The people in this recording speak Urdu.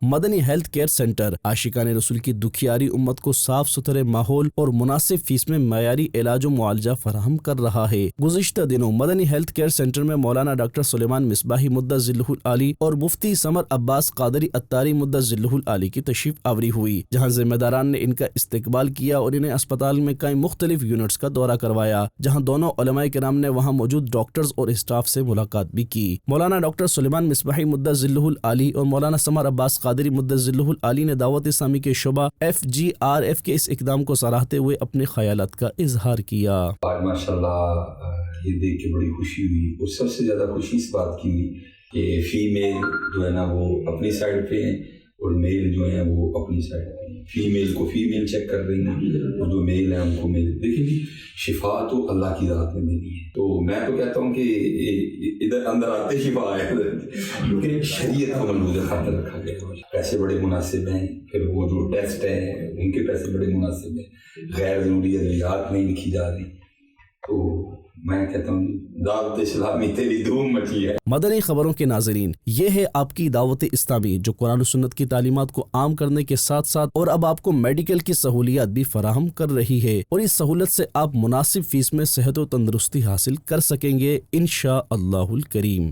مدنی ہیلتھ کیئر سینٹر عاشقان رسول کی دکھیاری امت کو صاف ستھرے ماحول اور مناسب فیس میں معیاری علاج و معالجہ فراہم کر رہا ہے۔ گزشتہ دنوں مدنی ہیلتھ کیئر سینٹر میں مولانا ڈاکٹر سلیمان مصباحی مدۃ ذلہ العالی اور مفتی سمر عباس قادری اتاری مدۃ ذلہ العالی کی تشریف آوری ہوئی، جہاں ذمہ داران نے ان کا استقبال کیا اور انہیں اسپتال میں قائم مختلف یونٹس کا دورہ کروایا، جہاں دونوں علماء کرام نے وہاں موجود ڈاکٹرز اور اسٹاف سے ملاقات بھی کی۔ مولانا ڈاکٹر سلیمان مصباحی مدۃ ذلہ العالی اور مولانا سمر عباس قادری مدۃ ذلہ العالی نے دعوت اسلامی کے شعبہ FGRF کے اس اقدام کو سراہتے ہوئے اپنے خیالات کا اظہار کیا۔ آج ماشاءاللہ یہ دیکھ کے بڑی خوشی ہوئی، اور سب سے زیادہ خوشی اس بات کی ہوئی کہ فیمیل جو ہے نا وہ اپنی سائڈ پہ ہیں اور میل جو ہیں وہ اپنی سائڈ پہ ہیں۔ فیمیل کو فیمیل چیک کر رہی ہیں اور جو میل ہیں ان کو میل۔ دیکھیں جی، شفا تو اللہ کی ذات میں دینی ہے، تو میں تو کہتا ہوں کہ ادھر اندر آتے شفا آئے، کیونکہ شریعت کو ملحوظ خاطر رکھا گیا۔ پیسے بڑے مناسب ہیں، پھر وہ جو ٹیسٹ ہیں ان کے پیسے بڑے مناسب ہیں، غیر ضروری ادویات نہیں لکھی جا رہی، تو میں کہتا ہوں دعوت اسلامی تیری دھوم مچی ہے۔ مدنی خبروں کے ناظرین، یہ ہے آپ کی دعوت اسلامی جو قرآن و سنت کی تعلیمات کو عام کرنے کے ساتھ ساتھ اور اب آپ کو میڈیکل کی سہولیات بھی فراہم کر رہی ہے، اور اس سہولت سے آپ مناسب فیس میں صحت و تندرستی حاصل کر سکیں گے انشاءاللہ الکریم۔